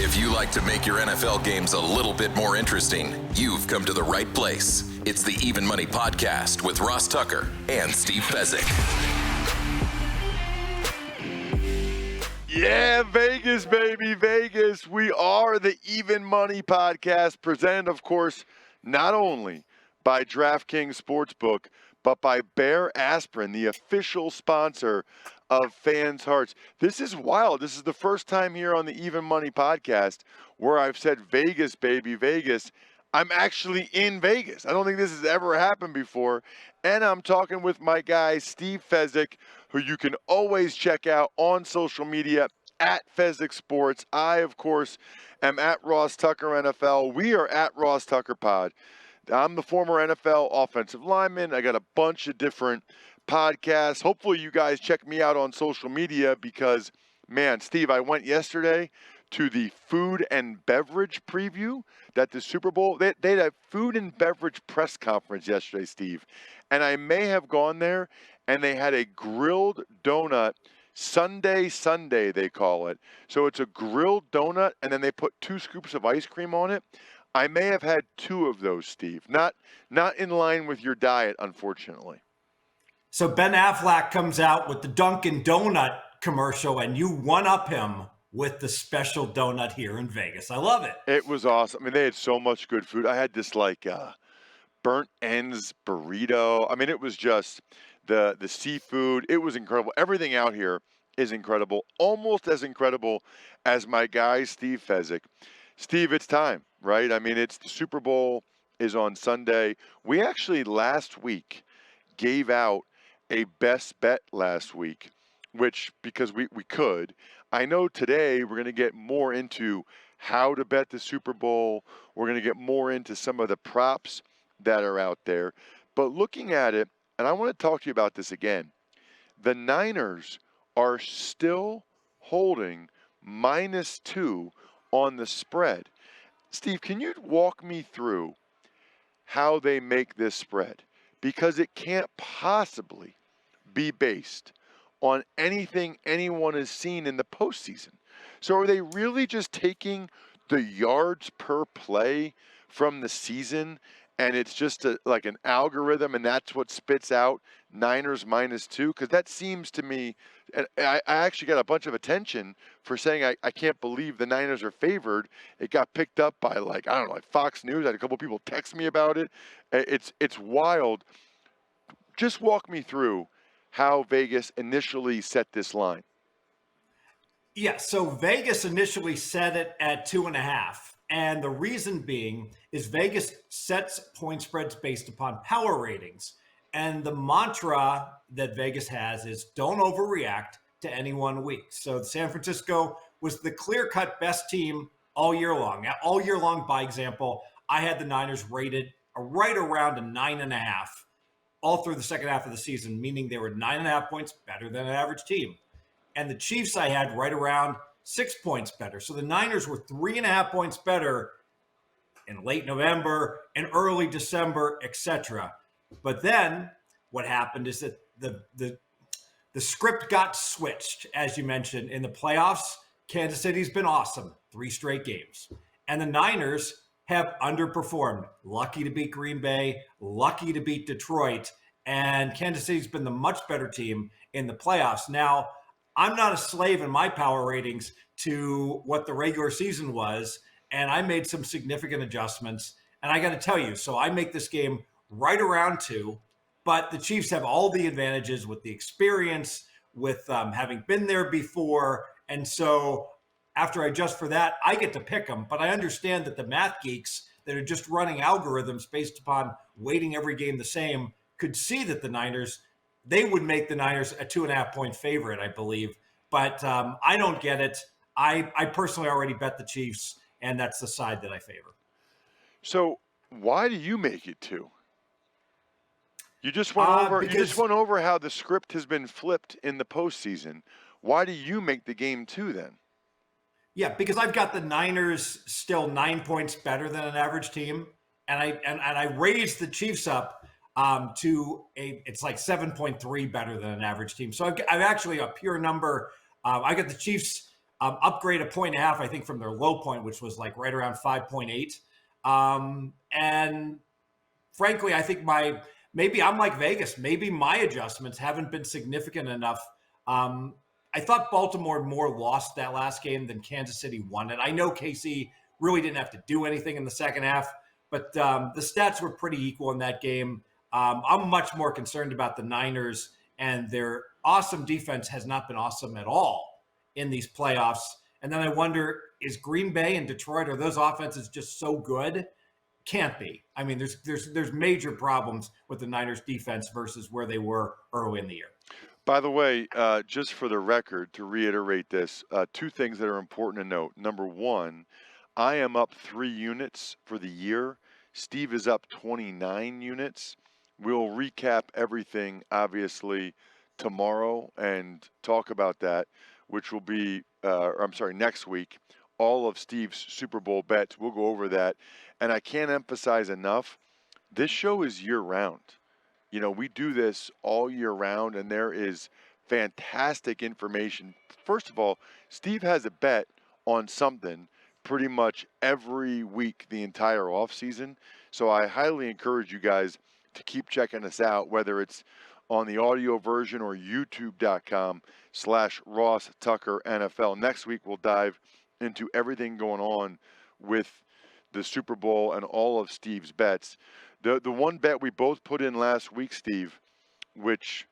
If you like to make your NFL games a little bit more interesting, you've come to the right place. It's the Even Money Podcast with Ross Tucker and Steve Fezzik. Yeah, Vegas, baby, Vegas. We are the Even Money Podcast, presented, of course, not only by DraftKings Sportsbook, but by Bear Aspirin, the official sponsor of Fans' Hearts. This is wild. This is the first time here on the Even Money Podcast where I've said Vegas, baby, Vegas. I'm actually in Vegas. I don't think this has ever happened before. And I'm talking with my guy, Steve Fezzik, who you can always check out on social media at Fezzik Sports. I, of course, am at Ross Tucker NFL. We are at Ross Tucker Pod. I'm the former NFL offensive lineman. I got a bunch of different podcasts. Hopefully you guys check me out on social media because, man, Steve, I went yesterday to the food and beverage preview that the Super Bowl, they had a food and beverage press conference yesterday, Steve. And I may have gone there and they had a grilled donut Sunday, they call it. So it's a grilled donut and then they put 2 scoops of ice cream on it. I may have had 2 of those, Steve. Not in line with your diet, unfortunately. So Ben Affleck comes out with the Dunkin' Donut commercial, and you one-up him with the special donut here in Vegas. I love it. It was awesome. I mean, they had so much good food. I had this burnt ends burrito. I mean, it was just the seafood. It was incredible. Everything out here is incredible, almost as incredible as my guy, Steve Fezzik. Steve, it's time, right? I mean, it's the Super Bowl is on Sunday. We actually last week gave out a best bet last week, which because we could. I know today we're going to get more into how to bet the Super Bowl. We're going to get more into some of the props that are out there. But looking at it, and I want to talk to you about this again, the Niners are still holding -2 on the spread. Steve, can you walk me through how they make this spread? Because it can't possibly be based on anything anyone has seen in the postseason. So are they really just taking the yards per play from the season and it's just like an algorithm and that's what spits out Niners -2? Because that seems to me, and I actually got a bunch of attention for saying I can't believe the Niners are favored. It got picked up by like Fox News. I had a couple people text me about it. It's wild. Just walk me through how Vegas initially set this line. Yeah, so Vegas initially set it at 2.5. And the reason being is Vegas sets point spreads based upon power ratings. And the mantra that Vegas has is don't overreact to any 1 week. So San Francisco was the clear-cut best team all year long. Now, all year long, by example, I had the Niners rated right around a 9.5 all through the second half of the season, meaning they were 9.5 points better than an average team. And the Chiefs I had right around 6 points better. So the Niners were 3.5 points better in late November and early December, etc. But then what happened is that the script got switched, as you mentioned. In the playoffs, Kansas City's been awesome, 3 straight games. And the Niners have underperformed. Lucky to beat Green Bay, lucky to beat Detroit, and Kansas City's been the much better team in the playoffs. Now, I'm not a slave in my power ratings to what the regular season was, and I made some significant adjustments. And I got to tell you, so I make this game right around 2, but the Chiefs have all the advantages with the experience, with having been there before. And so after I adjust for that, I get to pick them. But I understand that the math geeks that are just running algorithms based upon weighting every game the same could see that the Niners, they would make the Niners a 2.5 point favorite, I believe. But I don't get it. I personally already bet the Chiefs, and that's the side that I favor. So why do you make it 2? You just went over. You just went over how the script has been flipped in the postseason. Why do you make the game 2 then? Yeah, because I've got the Niners still 9 points better than an average team, and I raised the Chiefs up to it's like 7.3 better than an average team. So I've actually a pure number. I got the Chiefs upgrade a point and a half, I think, from their low point, which was like right around 5.8. And frankly, I think maybe I'm like Vegas. Maybe my adjustments haven't been significant enough. I thought Baltimore more lost that last game than Kansas City won it. I know KC really didn't have to do anything in the second half, but the stats were pretty equal in that game. I'm much more concerned about the Niners, and their awesome defense has not been awesome at all in these playoffs. And then I wonder, is Green Bay and Detroit, are those offenses just so good? Can't be. I mean, there's major problems with the Niners defense versus where they were early in the year. By the way, just for the record, to reiterate this, two things that are important to note. Number one, I am up 3 units for the year. Steve is up 29 units. We'll recap everything, obviously, tomorrow and talk about that, which will be, next week. All of Steve's Super Bowl bets. We'll go over that. And I can't emphasize enough, this show is year-round. You know, we do this all year round, and there is fantastic information. First of all, Steve has a bet on something pretty much every week the entire offseason. So I highly encourage you guys to keep checking us out, whether it's on the audio version or youtube.com/Ross Tucker NFL. Next week, we'll dive into everything going on with the Super Bowl and all of Steve's bets. The one bet we both put in last week, Steve, which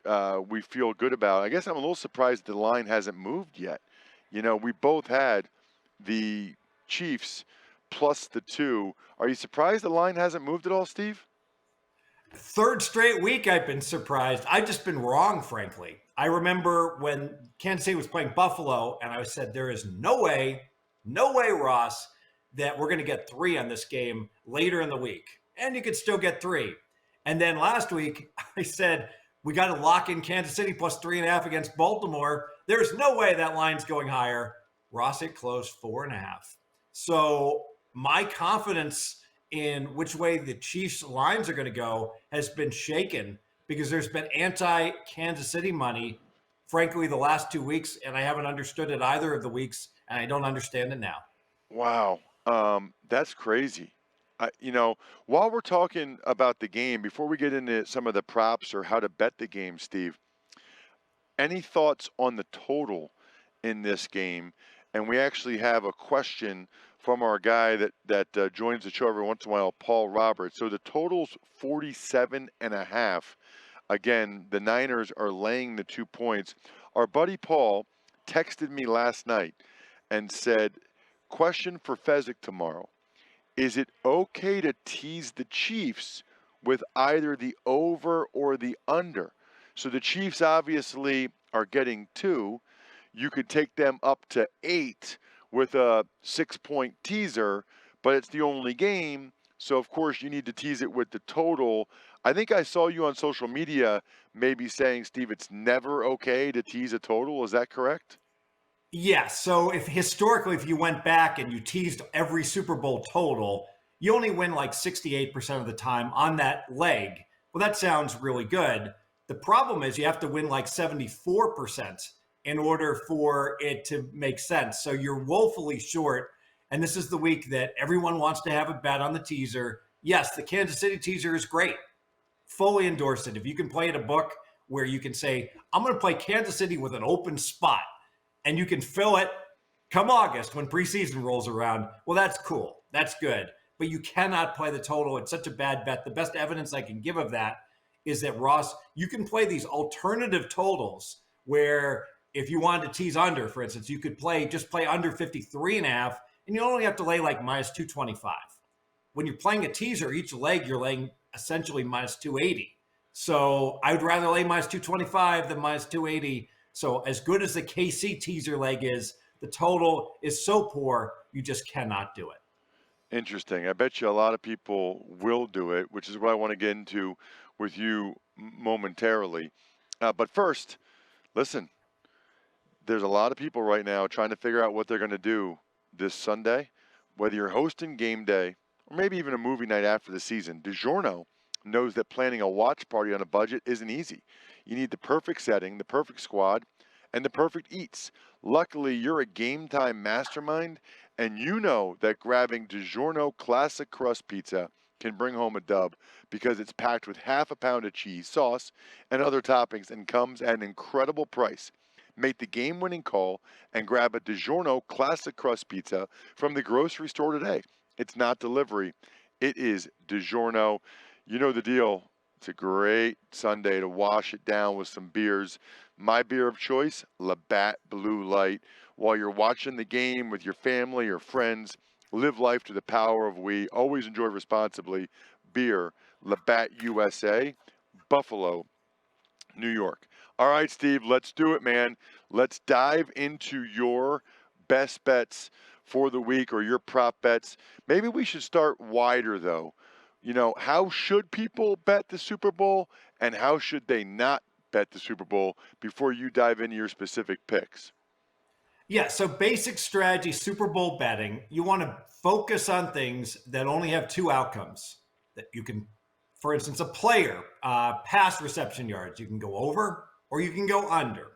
we feel good about. I guess I'm a little surprised the line hasn't moved yet. You know, we both had the Chiefs plus the 2. Are you surprised the line hasn't moved at all, Steve? Third straight week I've been surprised. I've just been wrong, frankly. I remember when Kansas City was playing Buffalo, and I said, there is no way, Ross, that we're going to get 3 on this game later in the week. And you could still get 3. And then last week, I said, we got to lock in Kansas City plus 3.5 against Baltimore. There's no way that line's going higher. Ross, it closed 4.5. So my confidence in which way the Chiefs lines are going to go has been shaken because there's been anti-Kansas City money, frankly, the last 2 weeks, and I haven't understood it either of the weeks, and I don't understand it now. Wow. That's crazy. While we're talking about the game, before we get into some of the props or how to bet the game, Steve, any thoughts on the total in this game? And we actually have a question from our guy that joins the show every once in a while, Paul Roberts. So the total's 47.5. Again, the Niners are laying the 2 points. Our buddy Paul texted me last night and said, question for Fezzik tomorrow. Is it okay to tease the Chiefs with either the over or the under? So the Chiefs obviously are getting 2. You could take them up to 8 with a 6-point teaser, but it's the only game. So, of course, you need to tease it with the total. I think I saw you on social media maybe saying, Steve, it's never okay to tease a total. Is that correct? Yeah, so if you went back and you teased every Super Bowl total, you only win like 68% of the time on that leg. Well, that sounds really good. The problem is you have to win like 74% in order for it to make sense. So you're woefully short. And this is the week that everyone wants to have a bet on the teaser. Yes, the Kansas City teaser is great. Fully endorse it. If you can play at a book where you can say, I'm going to play Kansas City with an open spot, and you can fill it come August when preseason rolls around, well, that's cool. That's good. But you cannot play the total. It's such a bad bet. The best evidence I can give of that is that, Ross, you can play these alternative totals where if you wanted to tease under, for instance, you could just play under 53.5, and you only have to lay like minus 225. When you're playing a teaser, each leg you're laying essentially minus 280. So I would rather lay minus 225 than minus 280. So as good as the KC teaser leg is, the total is so poor, you just cannot do it. Interesting. I bet you a lot of people will do it, which is what I want to get into with you momentarily. But first, listen, there's a lot of people right now trying to figure out what they're going to do this Sunday, whether you're hosting game day or maybe even a movie night after the season. DiGiorno knows that planning a watch party on a budget isn't easy. You need the perfect setting, the perfect squad, and the perfect eats. Luckily, you're a Game Time mastermind, and you know that grabbing DiGiorno Classic Crust Pizza can bring home a dub because it's packed with half a pound of cheese, sauce, and other toppings and comes at an incredible price. Make the game-winning call and grab a DiGiorno Classic Crust Pizza from the grocery store today. It's not delivery. It is DiGiorno. You know the deal. It's a great Sunday to wash it down with some beers. My beer of choice, Labatt Blue Light. While you're watching the game with your family or friends, live life to the power of we. Always enjoy responsibly. Beer, Labatt USA, Buffalo, New York. All right, Steve, let's do it, man. Let's dive into your best bets for the week or your prop bets. Maybe we should start wider, though. You know, how should people bet the Super Bowl and how should they not bet the Super Bowl before you dive into your specific picks? Yeah, so basic strategy, Super Bowl betting, you want to focus on things that only have two outcomes. That you can, for instance, a player, pass reception yards, you can go over or you can go under.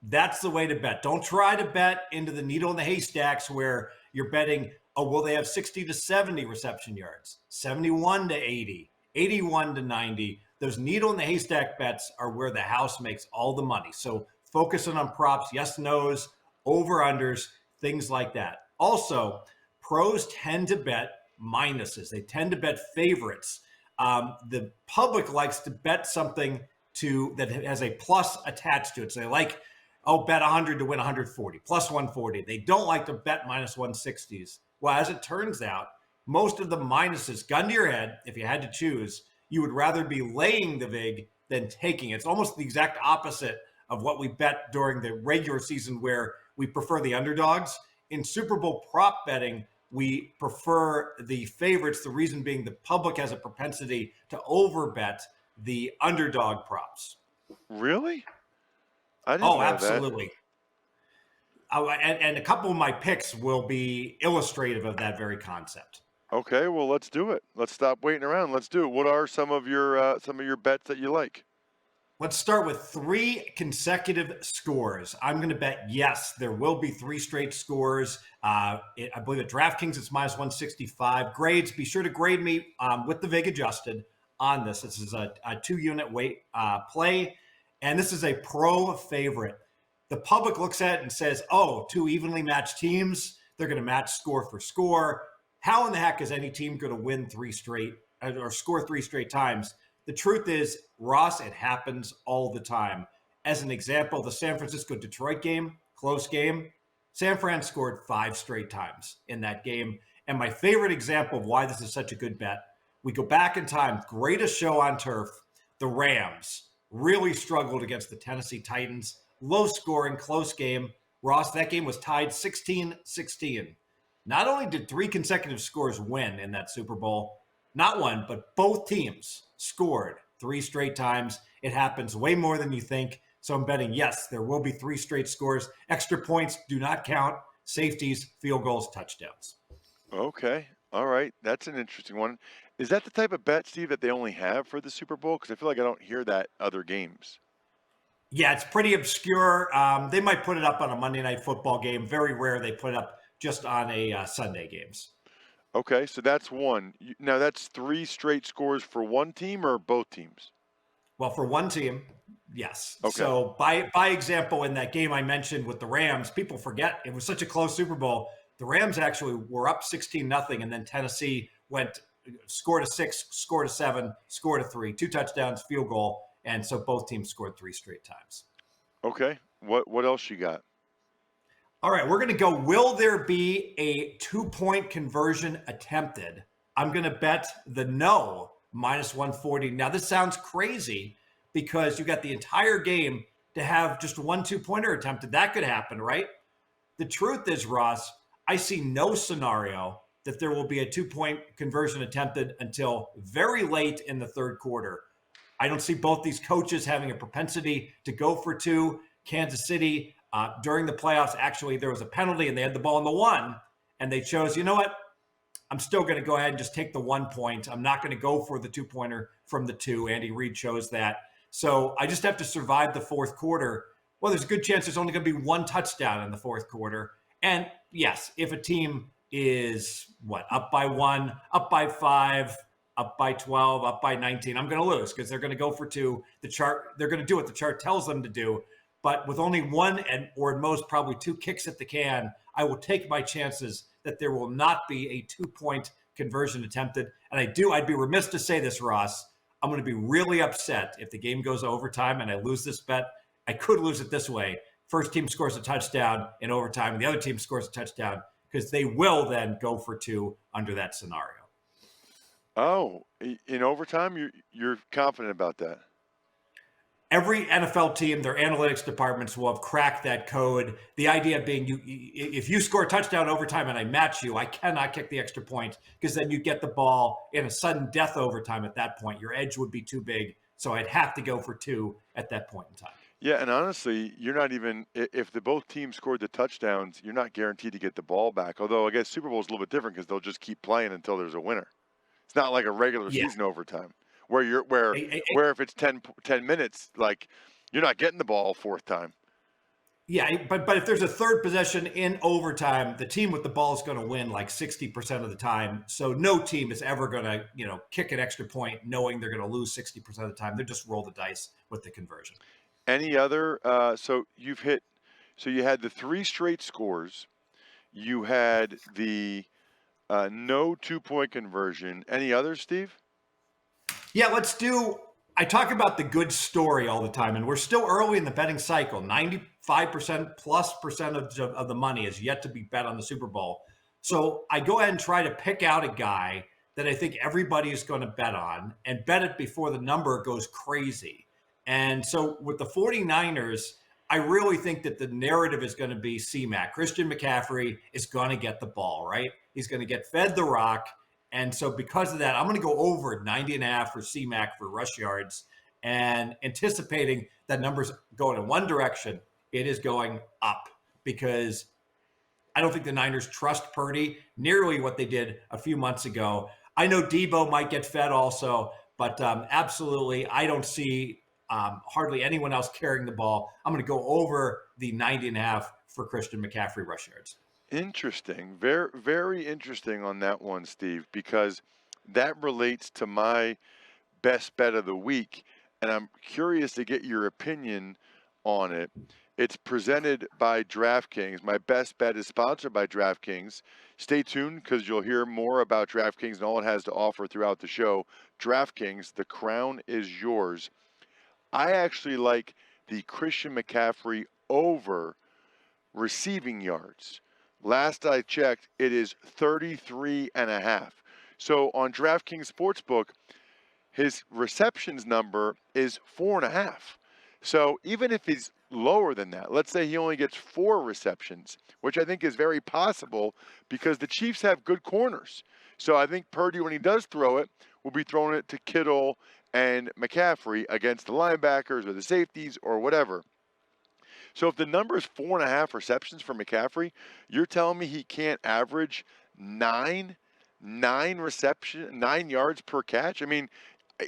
That's the way to bet. Don't try to bet into the needle in the haystacks where you're betting, oh, will they have 60 to 70 reception yards, 71 to 80, 81 to 90. Those needle in the haystack bets are where the house makes all the money. So focusing on props, yes, no's, over-unders, things like that. Also, pros tend to bet minuses. They tend to bet favorites. The public likes to bet something that has a plus attached to it. So they like, oh, bet 100 to win 140, plus 140. They don't like to bet minus 160s. Well, as it turns out, most of the minuses, gun to your head, if you had to choose, you would rather be laying the VIG than taking it. It's almost the exact opposite of what we bet during the regular season where we prefer the underdogs. In Super Bowl prop betting, we prefer the favorites, the reason being the public has a propensity to overbet the underdog props. Really? I didn't know absolutely. And a couple of my picks will be illustrative of that very concept. Okay, well, let's do it. Let's stop waiting around. Let's do it. What are some of your bets that you like? Let's start with 3 consecutive scores. I'm going to bet, yes, there will be 3 straight scores. I believe at DraftKings it's minus 165. Grades, be sure to grade me with the VIG adjusted on this. This is a 2-unit weight play, and this is a pro favorite. The public looks at it and says, oh, 2 evenly matched teams, they're going to match score for score. How in the heck is any team going to win 3 straight or score 3 straight times? The truth is, Ross, it happens all the time. As an example, the San Francisco-Detroit game, close game, San Fran scored 5 straight times in that game. And my favorite example of why this is such a good bet, we go back in time, greatest show on turf, the Rams really struggled against the Tennessee Titans. Low scoring, close game. Ross, that game was tied 16-16. Not only did 3 consecutive scores win in that Super Bowl, not one, but both teams scored 3 straight times. It happens way more than you think. So I'm betting, yes, there will be 3 straight scores. Extra points do not count. Safeties, field goals, touchdowns. Okay. All right. That's an interesting one. Is that the type of bet, Steve, that they only have for the Super Bowl? Because I feel like I don't hear that other games. Yeah, it's pretty obscure. They might put it up on a Monday Night Football game. Very rare they put it up just on a Sunday games. Okay, so that's one. Now that's 3 straight scores for one team or both teams? Well, for one team, yes. Okay. So by example, in that game I mentioned with the Rams, people forget it was such a close Super Bowl. The Rams actually were up 16-0, and then Tennessee scored a 6, scored a 7, scored a 3, 2 touchdowns, field goal, and so both teams scored 3 straight times. Okay. What else you got? All right, we're going to go, will there be a 2-point conversion attempted? I'm going to bet the no, minus 140. Now, this sounds crazy because you got the entire game to have just 1 2-pointer attempted. That could happen, right? The truth is, Ross, I see no scenario that there will be a 2-point conversion attempted until very late in the third quarter. I don't see both these coaches having a propensity to go for 2. Kansas City, during the playoffs, actually, there was a penalty and they had the ball on the 1, and they chose, you know what? I'm still going to go ahead and just take the 1 point. I'm not going to go for the 2-pointer from the 2. Andy Reid chose that. So I just have to survive the fourth quarter. well, there's a good chance there's only going to be one touchdown in the fourth quarter. And yes, if a team is up by 1, up by 5, up by 12, up by 19, I'm going to lose because they're going to go for 2. They're going to do what the chart tells them to do. But with only 1 or at most probably 2 kicks at the can, I will take my chances that there will not be a 2-point conversion attempted. And I'd be remiss to say this, Ross. I'm going to be really upset if the game goes overtime and I lose this bet. I could lose it this way. First team scores a touchdown in overtime and the other team scores a touchdown, because they will then go for 2 under that scenario. Oh, in overtime, you're confident about that? Every NFL team, their analytics departments will have cracked that code. The idea being, if you score a touchdown overtime and I match you, I cannot kick the extra point, because then you get the ball in a sudden death overtime at that point. Your edge would be too big, so I'd have to go for 2 at that point in time. Yeah, and honestly, you're not even, if both teams scored the touchdowns, you're not guaranteed to get the ball back. Although I guess Super Bowl is a little bit different because they'll just keep playing until there's a winner. It's not like a regular season overtime where if it's 10 minutes, like, you're not getting the ball fourth time. Yeah, but if there's a third possession in overtime, the team with the ball is going to win like 60% of the time. So no team is ever going to, kick an extra point knowing they're going to lose 60% of the time. They just roll the dice with the conversion. Any other? So you had the 3 straight scores. You had the no 2-point conversion. Any others, Steve? Yeah, I talk about the good story all the time, and we're still early in the betting cycle. 95% plus of the money is yet to be bet on the Super Bowl. So I go ahead and try to pick out a guy that I think everybody is going to bet on and bet it before the number goes crazy. And so with the 49ers, I really think that the narrative is going to be C-Mac. Christian McCaffrey is going to get the ball, right? He's going to get fed the rock. And so because of that, I'm going to go over 90.5 for C-Mac for rush yards, and anticipating that number's going in one direction. It is going up, because I don't think the Niners trust Purdy nearly what they did a few months ago. I know Debo might get fed also, but absolutely, I don't see hardly anyone else carrying the ball. I'm going to go over the 90.5 for Christian McCaffrey rush yards. Interesting. Very, very interesting on that one, Steve, because that relates to my best bet of the week, and I'm curious to get your opinion on it. It's presented by DraftKings. My best bet is sponsored by DraftKings. Stay tuned, because you'll hear more about DraftKings and all it has to offer throughout the show. DraftKings, the crown is yours. I actually like the Christian McCaffrey over receiving yards. Last I checked, it is 33.5. So on DraftKings Sportsbook, his receptions number is 4.5. So even if he's lower than that, let's say he only gets 4 receptions, which I think is very possible because the Chiefs have good corners. So I think Purdy, when he does throw it, will be throwing it to Kittle and McCaffrey against the linebackers or the safeties or whatever. So if the number is 4.5 receptions for McCaffrey, you're telling me he can't average 9 yards per catch? I mean,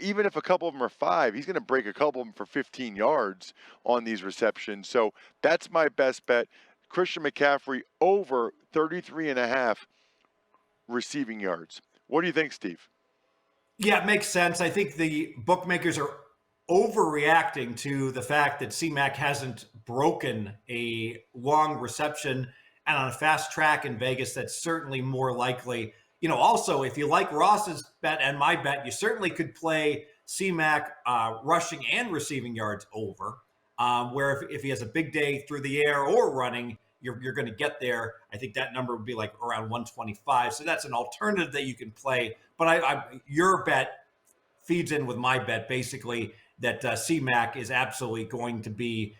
even if a couple of them are 5, he's going to break a couple of them for 15 yards on these receptions. So that's my best bet. Christian McCaffrey over 33.5 receiving yards. What do you think, Steve? Yeah, it makes sense. I think the bookmakers are overreacting to the fact that C-Mac hasn't broken a long reception, and on a fast track in Vegas, that's certainly more likely. Also, if you like Ross's bet and my bet, you certainly could play C-Mac rushing and receiving yards over, where if he has a big day through the air or running, you're going to get there. I think that number would be like around 125. So that's an alternative that you can play. But your bet feeds in with my bet, basically, that C-Mac is absolutely going to be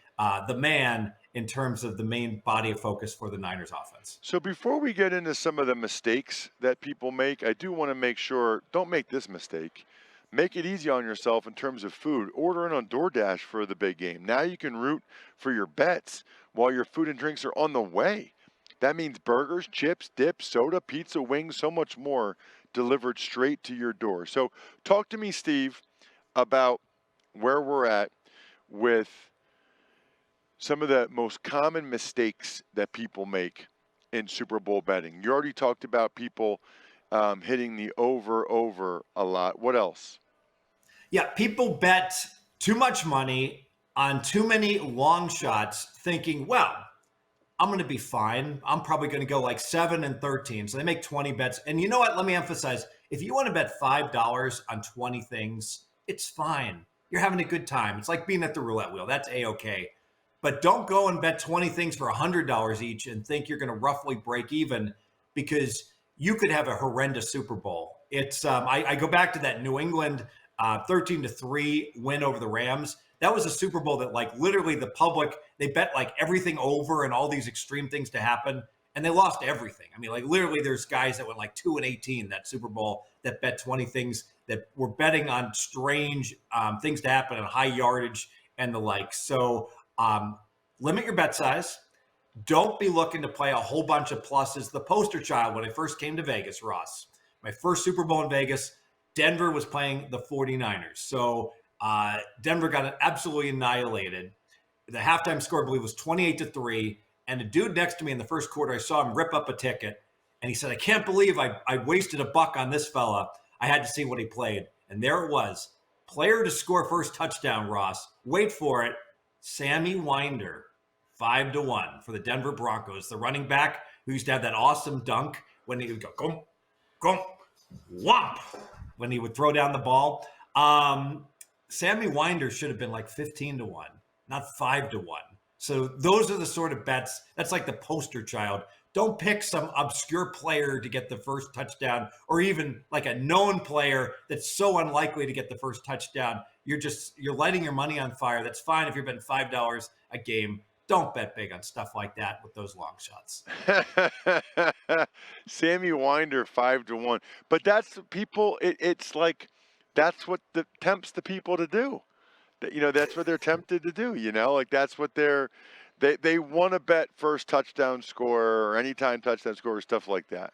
the man in terms of the main body of focus for the Niners offense. So before we get into some of the mistakes that people make, I do want to make sure, don't make this mistake. Make it easy on yourself in terms of food. Order in on DoorDash for the big game. Now you can root for your bets while your food and drinks are on the way. That means burgers, chips, dips, soda, pizza, wings, so much more delivered straight to your door. So talk to me, Steve, about where we're at with some of the most common mistakes that people make in Super Bowl betting? You already talked about people hitting the over a lot. What else? Yeah, people bet too much money on too many long shots, thinking, well, I'm going to be fine. I'm probably going to go like 7 and 13. So they make 20 bets. And you know what? Let me emphasize, if you want to bet $5 on 20 things, it's fine. You're having a good time. It's like being at the roulette wheel. That's A-okay. But don't go and bet 20 things for $100 each and think you're going to roughly break even, because you could have a horrendous Super Bowl. It's I go back to that New England 13-3 win over the Rams. That was a Super Bowl that, like, literally the public, they bet like everything over and all these extreme things to happen, and they lost everything. I mean, like, literally there's guys that went like 2-18 that Super Bowl that bet 20 things, that were betting on strange things to happen and high yardage and the like. So limit your bet size. Don't be looking to play a whole bunch of pluses. The poster child when I first came to Vegas, Ross, my first Super Bowl in Vegas, Denver was playing the 49ers. So Denver got absolutely annihilated. The halftime score, I believe, was 28-3. And the dude next to me in the first quarter, I saw him rip up a ticket. And he said, I can't believe I wasted $1 on this fella. I had to see what he played. And there it was. Player to score first touchdown, Ross. Wait for it. Sammy Winder, 5-1 for the Denver Broncos. The running back who used to have that awesome dunk when he would go, gum, whomp, when he would throw down the ball. Sammy Winder should have been like 15-1, not 5-1. So those are the sort of bets. That's like the poster child. Don't pick some obscure player to get the first touchdown, or even like a known player that's so unlikely to get the first touchdown. You're lighting your money on fire. That's fine if you're betting $5 a game. Don't bet big on stuff like that with those long shots. Sammy Winder 5-1, but that's people. It's like that's what tempts the people to do. That's what they're tempted to do. Like that's what they want to bet first touchdown score or anytime touchdown score or stuff like that.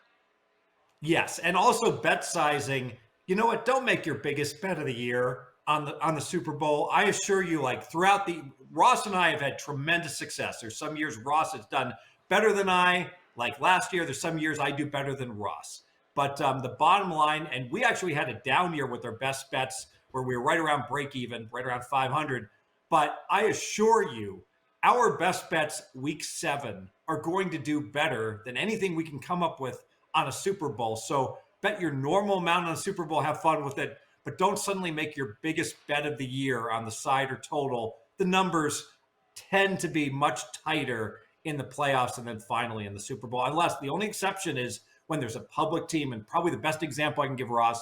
Yes, and also bet sizing. You know what? Don't make your biggest bet of the year on the Super Bowl. I assure you, like throughout Ross and I have had tremendous success. There's some years Ross has done better than I. Like last year, there's some years I do better than Ross. But the bottom line, and we actually had a down year with our best bets where we were right around break even, right around 500. But I assure you, our best bets week 7 are going to do better than anything we can come up with on a Super Bowl. So bet your normal amount on a Super Bowl, have fun with it, but don't suddenly make your biggest bet of the year on the side or total. The numbers tend to be much tighter in the playoffs and then finally in the Super Bowl, unless the only exception is when there's a public team. And probably the best example I can give, Ross,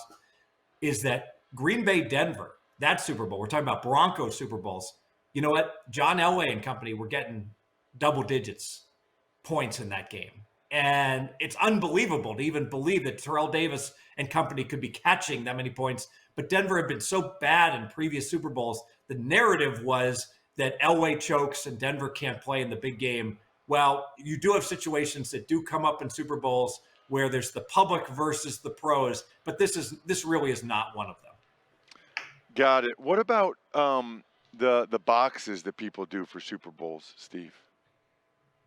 is that Green Bay, Denver, that Super Bowl. We're talking about Broncos Super Bowls. You know what? John Elway and company were getting double digits points in that game. And it's unbelievable to even believe that Terrell Davis and company could be catching that many points. But Denver had been so bad in previous Super Bowls. The narrative was that Elway chokes and Denver can't play in the big game. Well, you do have situations that do come up in Super Bowls where there's the public versus the pros, but this really is not one of them. Got it. What about the boxes that people do for Super Bowls, Steve?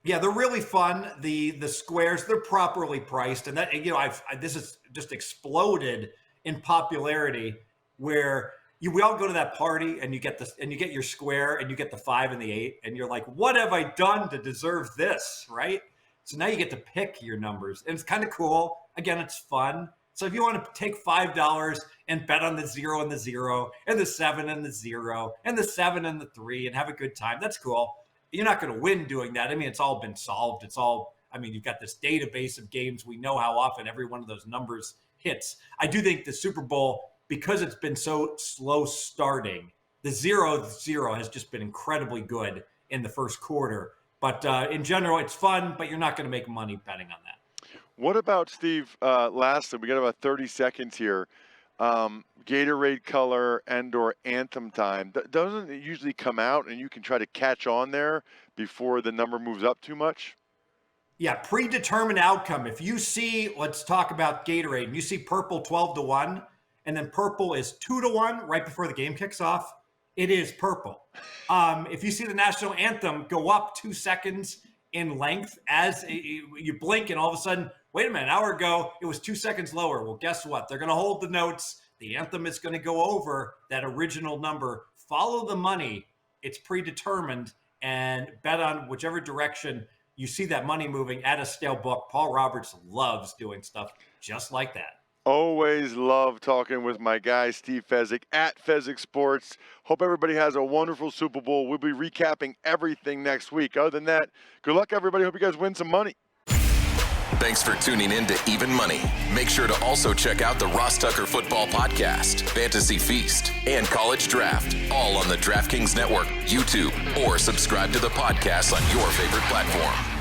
Yeah, they're really fun. The squares, they're properly priced, and that this has just exploded in popularity. Where we all go to that party, and you get your square, and you get the 5 and the 8, and you're like, what have I done to deserve this, right? So now you get to pick your numbers, and it's kind of cool. Again, it's fun. So if you want to take $5 and bet on the 0 and the 0, and the 7 and the 0, and the 7 and the 3, and have a good time, that's cool. You're not going to win doing that. I mean, it's all been solved. You've got this database of games. We know how often every one of those numbers hits. I do think the Super Bowl, because it's been so slow starting, the 0-0 has just been incredibly good in the first quarter. But in general, it's fun, but you're not going to make money betting on that. What about, Steve, lastly, we got about 30 seconds here. Gatorade color and or anthem time. Doesn't it usually come out and you can try to catch on there before the number moves up too much? Yeah, predetermined outcome. If you see, let's talk about Gatorade, and you see purple 12-1, and then purple is 2-1 right before the game kicks off, It is purple. If you see the national anthem go up 2 seconds in length as you blink and all of a sudden, wait a minute, an hour ago, it was 2 seconds lower. Well, guess what? They're going to hold the notes. The anthem is going to go over that original number. Follow the money. It's predetermined, and bet on whichever direction you see that money moving at a stale book. Paul Roberts loves doing stuff just like that. Always love talking with my guy, Steve Fezzik, at Fezzik Sports. Hope everybody has a wonderful Super Bowl. We'll be recapping everything next week. Other than that, good luck, everybody. Hope you guys win some money. Thanks for tuning in to Even Money. Make sure to also check out the Ross Tucker Football Podcast, Fantasy Feast, and College Draft, all on the DraftKings Network, YouTube, or subscribe to the podcast on your favorite platform.